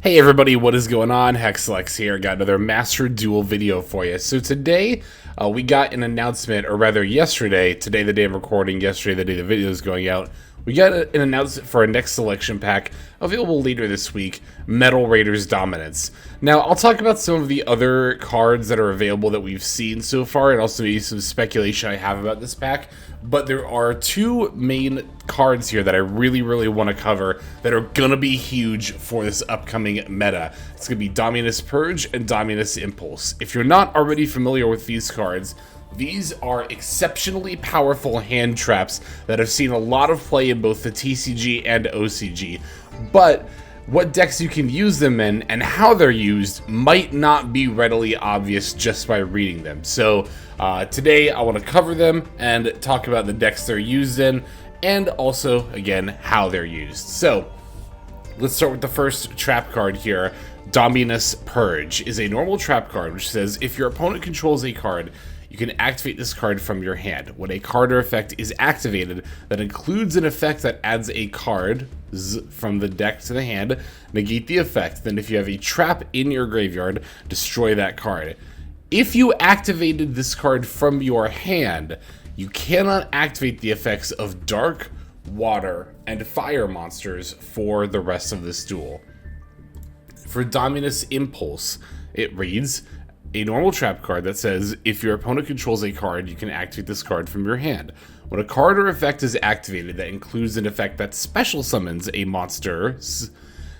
Hey everybody, what is going on? Hexlex here. Got another Master Duel video for you. So today, we got an announcement, or rather yesterday, today the day I'm recording, yesterday the day the video is going out, we got an announcement for a next selection pack available later this week, Metal Raiders Dominance. Now, I'll talk about some of the other cards that are available that we've seen so far, and also maybe some speculation I have about this pack, but there are two main cards here that I really want to cover that are gonna be huge for this upcoming meta. It's gonna be Dominus Purge and Dominus Impulse. If you're not already familiar with these cards, these are exceptionally powerful hand traps that have seen a lot of play in both the TCG and OCG, but what decks you can use them in and how they're used might not be readily obvious just by reading them. So today I want to cover them and talk about the decks they're used in and also, again, how they're used. So let's start with the first trap card here. Dominus Purge is a normal trap card which says if your opponent controls a card, you can activate this card from your hand. When a card or effect is activated that includes an effect that adds a card from the deck to the hand, negate the effect. Then if you have a trap in your graveyard, destroy that card. If you activated this card from your hand, you cannot activate the effects of dark, water, and fire monsters for the rest of this duel. For Dominus Impulse, it reads, a normal trap card that says, if your opponent controls a card, you can activate this card from your hand. When a card or effect is activated that includes an effect that special summons a monster,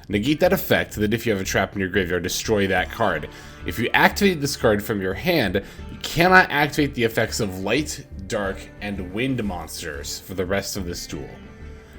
negate that effect, then if you have a trap in your graveyard, destroy that card. If you activate this card from your hand, you cannot activate the effects of light, dark, and wind monsters for the rest of this duel.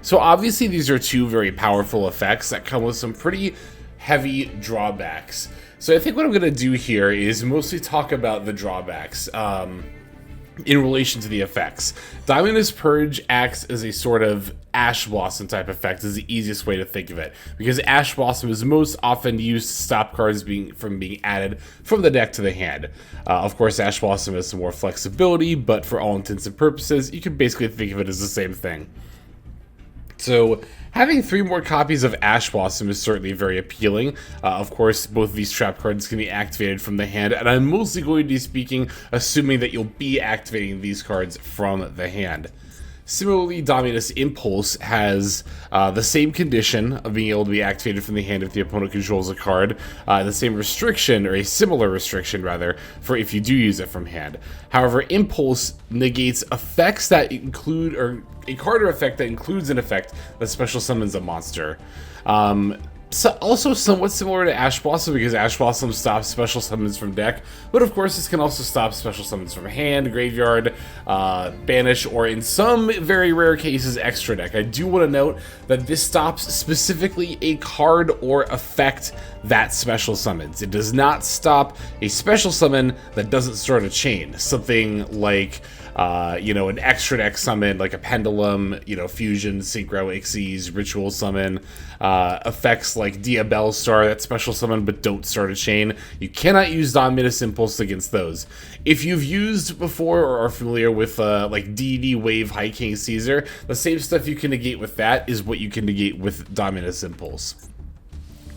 So obviously these are two very powerful effects that come with some pretty heavy drawbacks. So I think what I'm going to do here is mostly talk about the drawbacks in relation to the effects. Dominus Purge acts as a sort of Ash Blossom type effect is the easiest way to think of it, because Ash Blossom is most often used to stop cards from being added from the deck to the hand. Of course, Ash Blossom has some more flexibility, but for all intents and purposes, you can basically think of it as the same thing. So having 3 more copies of Ash Blossom is certainly very appealing. Of course, both of these trap cards can be activated from the hand, and I'm mostly going to be speaking assuming that you'll be activating these cards from the hand. Similarly, Dominus Impulse has the same condition of being able to be activated from the hand if the opponent controls a card, the same restriction, or a similar restriction rather, for if you do use it from hand. However, Impulse negates effects that include, or a card or effect that includes an effect that special summons a monster. So also somewhat similar to Ash Blossom, because Ash Blossom stops special summons from deck, but of course this can also stop special summons from hand, graveyard, banish, or in some very rare cases extra deck. I do want to note that this stops specifically a card or effect that special summons. It does not stop a special summon that doesn't start a chain. Something like an extra deck summon like a Pendulum, Fusion, Synchro, Xyz, Ritual Summon, effects like Diabell Star that special summon but don't start a chain. You cannot use Dominus Impulse against those. If you've used before or are familiar with like DD Wave High King Caesar, the same stuff you can negate with that is what you can negate with Dominus Impulse.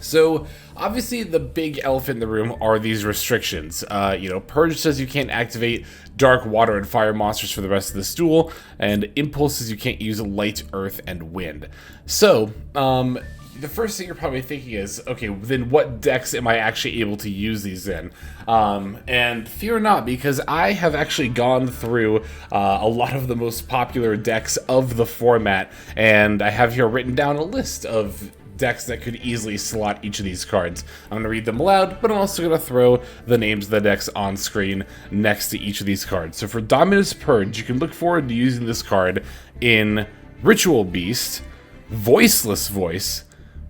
So obviously the big elephant in the room are these restrictions. Purge says you can't activate dark, water, and fire monsters for the rest of this duel, and Impulse says you can't use light, earth, and wind. So the first thing you're probably thinking is, okay, then what decks am I actually able to use these in? And fear not, because I have actually gone through a lot of the most popular decks of the format, and I have here written down a list of decks that could easily slot each of these cards. I'm going to read them aloud, but I'm also going to throw the names of the decks on screen next to each of these cards. So for Dominus Purge, you can look forward to using this card in Ritual Beast, Voiceless Voice,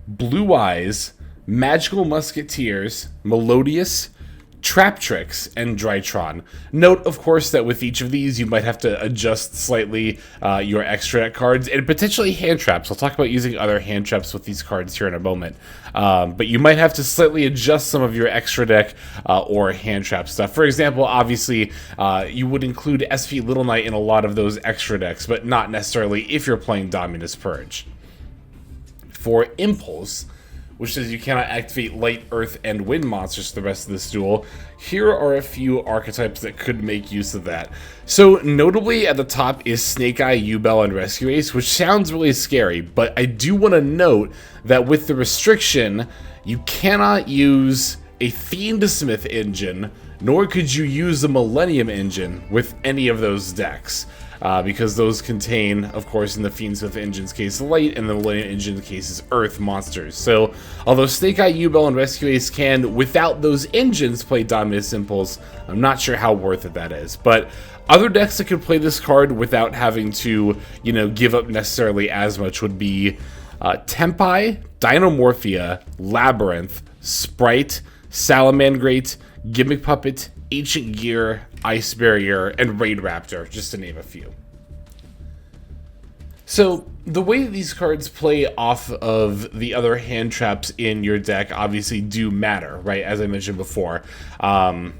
Blue Eyes, Magical Musketeers, Melodious, Trap Tricks, and Drytron. Note, of course, that with each of these, you might have to adjust slightly your extra deck cards and potentially hand traps. I'll talk about using other hand traps with these cards here in a moment. But you might have to slightly adjust some of your extra deck or hand trap stuff. For example, obviously, you would include SP Little Knight in a lot of those extra decks, but not necessarily if you're playing Dominus Purge. For Impulse, which says you cannot activate light, earth, and wind monsters for the rest of this duel, here are a few archetypes that could make use of that. So notably at the top is Snake Eye, U-Bell, and Rescue Ace, which sounds really scary, but I do want to note that with the restriction, you cannot use a Fiendsmith engine, nor could you use the Millennium engine with any of those decks. Because those contain, of course, in the Fiendsmith engine's case, light, and the Millennium engine's case is earth monsters. So, although Snake Eye, U-Bell, and Rescue Ace can, without those engines, play Dominus Impulse, I'm not sure how worth it that is. But other decks that could play this card without having to, you know, give up necessarily as much would be Tempai, Dinomorphia, Labyrinth, Sprite, Salamandrate, Gimmick Puppet, Ancient Gear, Ice Barrier, and Raid Raptor, just to name a few. So, the way that these cards play off of the other hand traps in your deck obviously do matter, right, as I mentioned before. One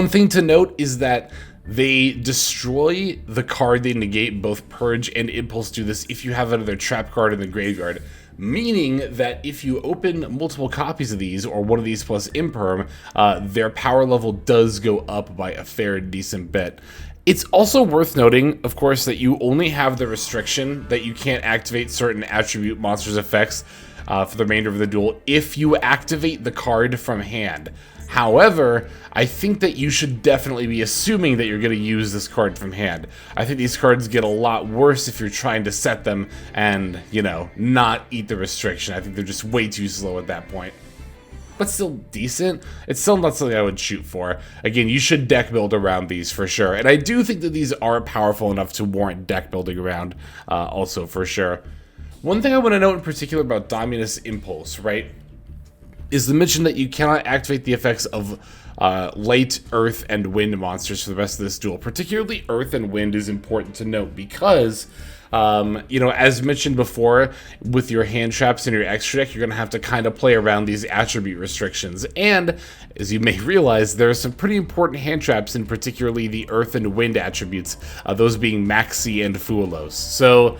thing to note is that they destroy the card they negate. Both Purge and Impulse do this if you have another trap card in the graveyard. Meaning that if you open multiple copies of these, or one of these plus Imperm, their power level does go up by a fair decent bit. It's also worth noting, of course, that you only have the restriction that you can't activate certain attribute monsters effects for the remainder of the duel if you activate the card from hand. However, I think that you should definitely be assuming that you're going to use this card from hand. I think these cards get a lot worse if you're trying to set them and, you know, not eat the restriction. I think they're just way too slow at that point. But still decent. It's still not something I would shoot for. Again, you should deck build around these for sure. And I do think that these are powerful enough to warrant deck building around also for sure. One thing I want to note in particular about Dominus Impulse, right, is the mention that you cannot activate the effects of light, earth, and wind monsters for the rest of this duel. Particularly earth and wind is important to note because, you know, as mentioned before, with your hand traps and your extra deck, you're going to have to kind of play around these attribute restrictions. And, as you may realize, there are some pretty important hand traps, in particularly the earth and wind attributes, those being Maxi and Fuelos. So,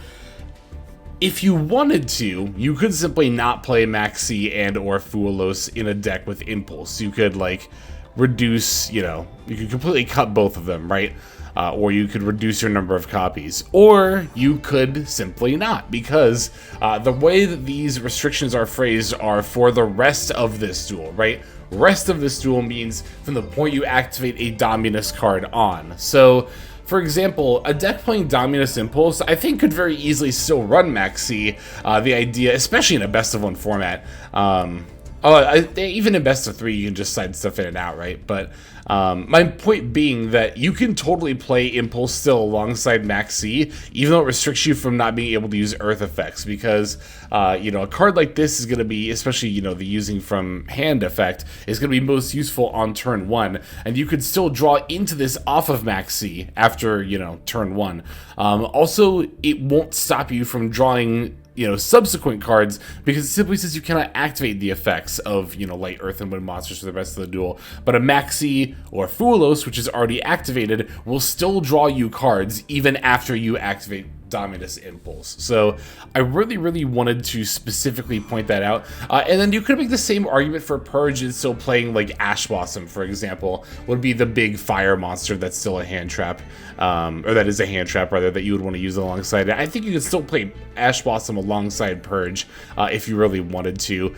if you wanted to, you could simply not play Maxi and or Fuelos in a deck with Impulse. You could, like, reduce, you know, you could completely cut both of them, right? Or you could reduce your number of copies. Or you could simply not, because the way that these restrictions are phrased are for the rest of this duel, right? Rest of this duel means from the point you activate a Dominus card on. So, for example, a deck playing Dominus Impulse, I think, could very easily still run Maxi. The idea, especially in a best of one format, even in best of three, you can just side stuff in and out, right? But my point being that you can totally play Impulse still alongside Maxi, even though it restricts you from not being able to use Earth effects, because you know, a card like this is going to be, especially, you know, the using from hand effect, is going to be most useful on turn 1, and you could still draw into this off of Maxi after, you know, turn 1. Also, it won't stop you from drawing, you know, subsequent cards, because it simply says you cannot activate the effects of, you know, light, earth, and wind monsters for the rest of the duel. But a Maxi or Fuelos, which is already activated, will still draw you cards even after you activate Dominus Impulse. So I really wanted to specifically point that out. And then you could make the same argument for Purge and still playing, like, Ash Blossom, for example, would be the big fire monster that's still a hand trap, or that is a hand trap, rather, that you would want to use alongside it. I think you could still play Ash Blossom alongside Purge if you really wanted to.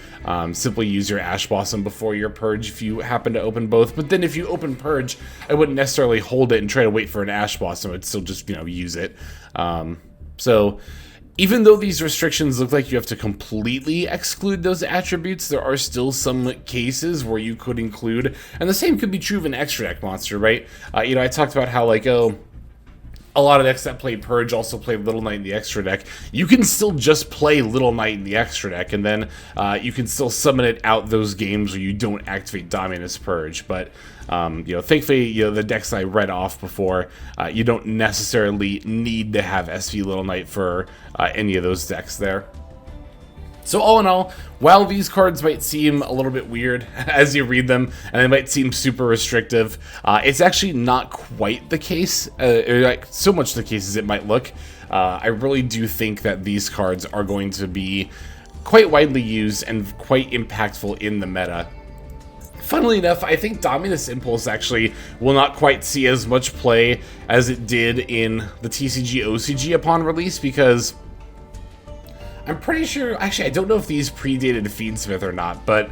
Simply use your Ash Blossom before your Purge if you happen to open both. But then if you open Purge, I wouldn't necessarily hold it and try to wait for an Ash Blossom. I'd still just, you know, use it. So even though these restrictions look like you have to completely exclude those attributes, there are still some cases where you could include, and the same could be true of an extra deck monster, right? You know, I talked about how, like, a lot of decks that play Purge also play Little Knight in the extra deck. You can still just play Little Knight in the extra deck, and then you can still summon it out those games where you don't activate Dominus Purge. But you know, thankfully, you know, the decks I read off before, you don't necessarily need to have SV Little Knight for any of those decks there. So all in all, while these cards might seem a little bit weird as you read them, and they might seem super restrictive, it's actually not quite the case, or like so much the case as it might look. I really do think that these cards are going to be quite widely used and quite impactful in the meta. Funnily enough, I think Dominus Impulse actually will not quite see as much play as it did in the TCG OCG upon release, because I'm pretty sure, actually I don't know if these predated Feedsmith or not, but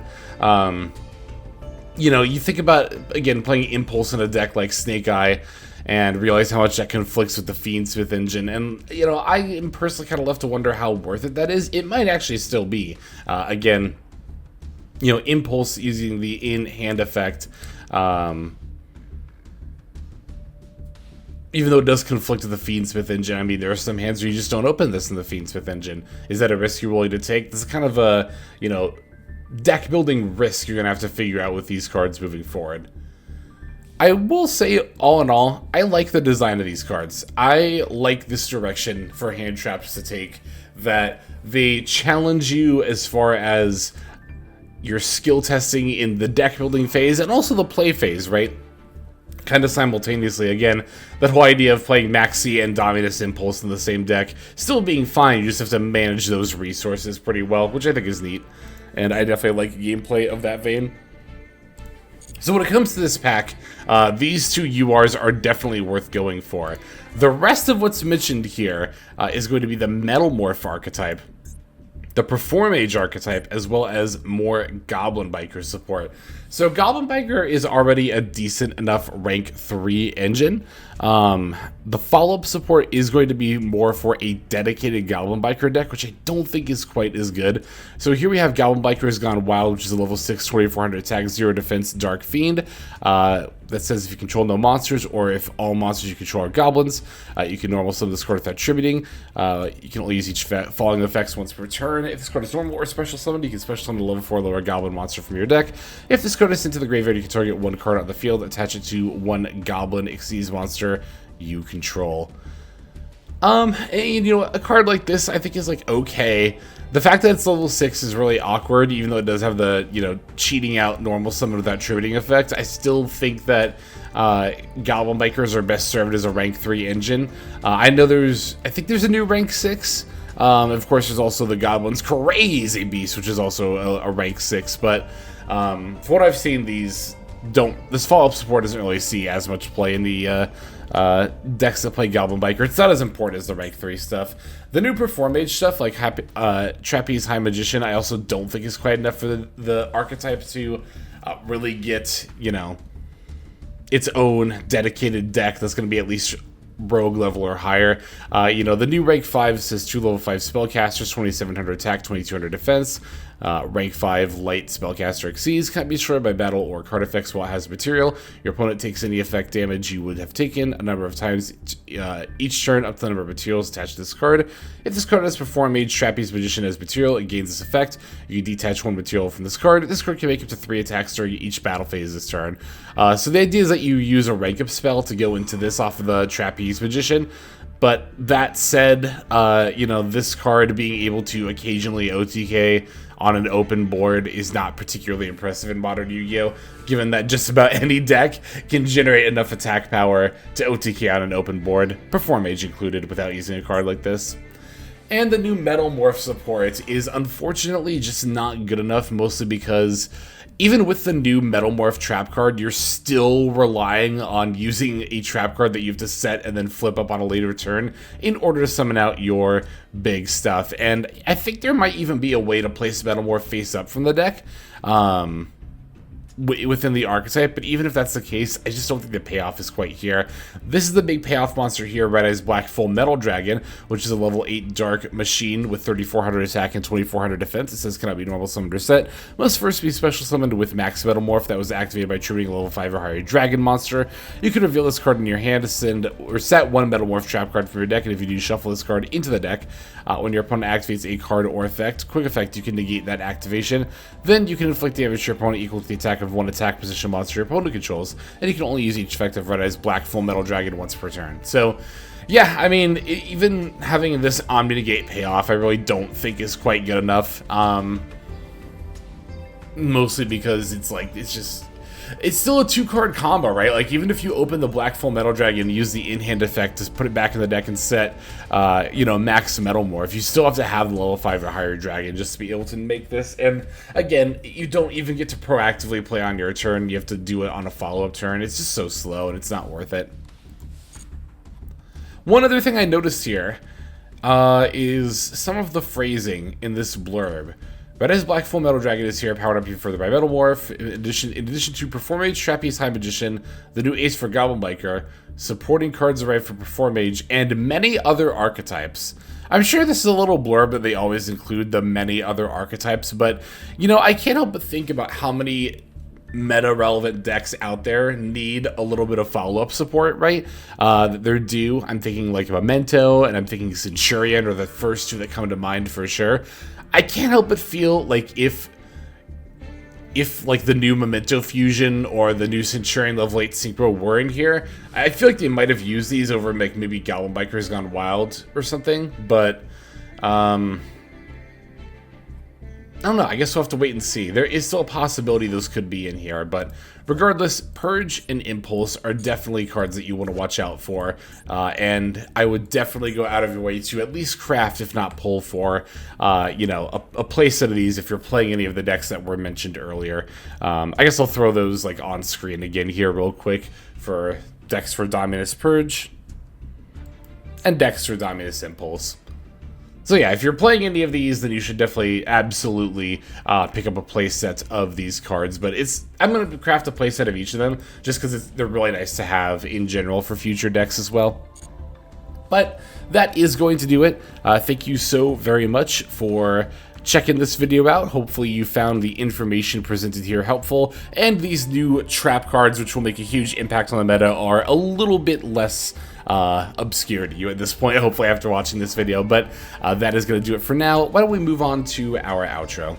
you know, you think about, again, playing Impulse in a deck like Snake Eye and realize how much that conflicts with the Feedsmith engine, and you know, I am personally kind of left to wonder how worth it that is. It might actually still be. Again, you know, Impulse using the in-hand effect, even though it does conflict with the Feedsmith engine. I mean, there are some hands where you just don't open this in the Feedsmith engine. Is that a risk you're willing to take? This is kind of a, you know, deck building risk you're gonna have to figure out with these cards moving forward. I will say, all in all, I like the design of these cards. I like this direction for hand traps to take, that they challenge you as far as your skill testing in the deck building phase and also the play phase, right? Kind of simultaneously. Again, that whole idea of playing Maxi and Dominus Impulse in the same deck still being fine, you just have to manage those resources pretty well, which I think is neat. And I definitely like gameplay of that vein. So when it comes to this pack, these two URs are definitely worth going for. The rest of what's mentioned here is going to be the Metal Morph archetype, the Perform Age archetype, as well as more Goblin Biker support. So Goblin Biker is already a decent enough rank 3 engine. The follow-up support is going to be more for a dedicated Goblin Biker deck, which I don't think is quite as good. So here we have Goblin Biker has gone wild, which is a level 6, 2400 attack, 0 defense, Dark Fiend. That says if you control no monsters, or if all monsters you control are goblins, you can normal summon this card without attributing. You can only use each following effects once per turn. If this card is normal or special summoned, you can special summon a level 4 lower goblin monster from your deck. If this card is sent to the graveyard, you can target one card on the field, attach it to one goblin Xyz monster you control. And, you know, a card like this I think is like okay. The fact that it's level 6 is really awkward, even though it does have the, you know, cheating out normal summon without attributing effect. I still think that Goblin Bikers are best served as a rank 3 engine. I know I think there's a new rank 6. Of course, there's also the Goblin's Crazy Beast, which is also a rank 6. But for what I've seen, this follow-up support doesn't really see as much play in the decks that play Goblin Biker. It's not as important as the rank 3 stuff. The new Perform Age stuff, like Trapeze High Magician, I also don't think is quite enough for the archetype to really get, you know, its own dedicated deck that's going to be at least rogue level or higher. You know, the new rank 5 says 2 level 5 spellcasters, 2700 attack, 2200 defense. Rank 5 light spellcaster Xyz can't be destroyed by battle or card effects while it has material. Your opponent takes any effect damage you would have taken a number of times each turn up to the number of materials attached to this card. If this card has Perform Age Trapeze Magician as material, it gains this effect. You can detach one material from this card. This card can make up to 3 attacks during each battle phase this turn. So the idea is that you use a rank up spell to go into this off of the Trapeze Magician. But that said, you know, this card being able to occasionally OTK on an open board is not particularly impressive in modern Yu-Gi-Oh!, given that just about any deck can generate enough attack power to OTK on an open board, Perform Age included, without using a card like this. And the new Metal Morph support is unfortunately just not good enough, mostly because even with the new Metal Morph trap card, you're still relying on using a trap card that you have to set and then flip up on a later turn in order to summon out your big stuff. And I think there might even be a way to place Metal Morph face up from the deck within the archetype, but even if that's the case, I just don't think the payoff is quite here. This is the big payoff monster here, Red Eyes Black Full Metal Dragon, which is a level 8 dark machine with 3400 attack and 2400 defense. It says cannot be normal summoned or set. Must first be special summoned with max Metal Morph that was activated by tributing a level 5 or higher dragon monster. You can reveal this card in your hand to send or set one Metal Morph trap card from your deck, and if you do, shuffle this card into the deck. When your opponent activates a card or effect, quick effect, you can negate that activation. Then you can inflict damage to your opponent equal to the attack of one attack position monster your opponent controls, and you can only use each effect of Red Eyes Black Full Metal Dragon once per turn. So, yeah, I mean, even having this Omni Negate payoff, I really don't think is quite good enough. Mostly because it's just it's still a 2-card combo, right? Like, even if you open the Black Full Metal Dragon and use the in-hand effect to put it back in the deck and set, you know, max Metal Morph, you still have to have the level 5 or higher dragon just to be able to make this. And again, you don't even get to proactively play on your turn. You have to do it on a follow-up turn. It's just so slow, and it's not worth it. One other thing I noticed here is some of the phrasing in this blurb. Red Eyes Black Full Metal Dragon is here, powered up even further by Metal Morph. In addition to Perform Mage, Trapeze High Magician, the new ace for Goblin Biker, supporting cards arrive for Perform Mage, and many other archetypes. I'm sure this is a little blurb that they always include the many other archetypes, but, you know, I can't help but think about how many meta-relevant decks out there need a little bit of follow-up support, right? They're due. I'm thinking like Memento, and I'm thinking Centurion are the first two that come to mind for sure. I can't help but feel like if like the new Memento Fusion or the new Centurion level 8 Synchro were in here, I feel like they might have used these over like maybe Goblin Bikers Gone Wild or something, but I don't know, I guess we'll have to wait and see. There is still a possibility those could be in here, but regardless, Purge and Impulse are definitely cards that you want to watch out for, and I would definitely go out of your way to at least craft, if not pull for, you know, a playset of these if you're playing any of the decks that were mentioned earlier. I guess I'll throw those like on screen again here real quick for decks for Dominus Purge and decks for Dominus Impulse. So yeah, if you're playing any of these, then you should definitely, absolutely pick up a playset of these cards. But I'm going to craft a playset of each of them, just because they're really nice to have in general for future decks as well. But that is going to do it. Thank you so very much for checking this video out. Hopefully you found the information presented here helpful, and these new trap cards, which will make a huge impact on the meta, are a little bit less obscure to you at this point, hopefully after watching this video. But that is going to do it for now. Why don't we move on to our outro?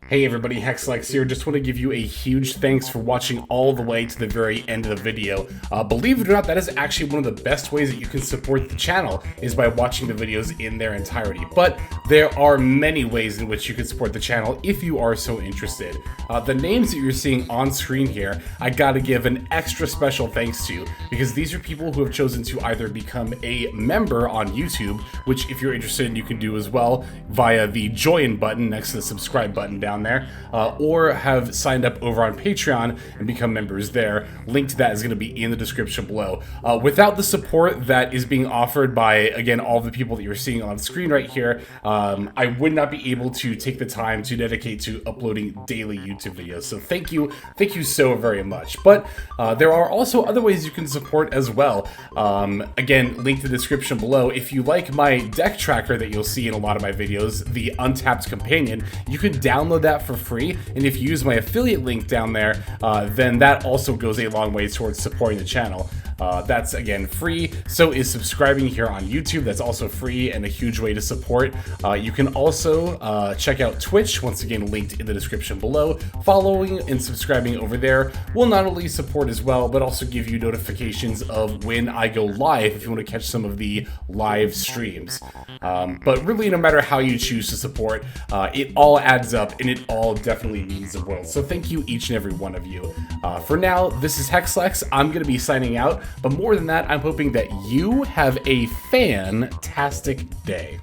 Hey everybody, Hexlex here. Just want to give you a huge thanks for watching all the way to the very end of the video. Believe it or not, that is actually one of the best ways that you can support the channel, is by watching the videos in their entirety. But there are many ways in which you can support the channel if you are so interested. The names that you're seeing on screen here, I gotta give an extra special thanks to, because these are people who have chosen to either become a member on YouTube, which if you're interested you can do as well via the join button next to the subscribe button down there, or have signed up over on Patreon and become members there. Link to that is going to be in the description below. Without the support that is being offered by, again, all the people that you're seeing on screen right here, I would not be able to take the time to dedicate to uploading daily YouTube videos. So thank you so very much. But there are also other ways you can support as well. Again, link to the description below. If you like my deck tracker that you'll see in a lot of my videos, the Untapped Companion, you can download that for free, and if you use my affiliate link down there, then that also goes a long way towards supporting the channel. That's again free. So is subscribing here on YouTube. That's also free and a huge way to support. You can also check out Twitch, once again linked in the description below. Following and subscribing over there will not only support as well, but also give you notifications of when I go live if you want to catch some of the live streams. But really, no matter how you choose to support, it all adds up, and it all definitely means the world. So thank you, each and every one of you. For now, this is Hexlex. I'm going to be signing out, but more than that, I'm hoping that you have a fantastic day.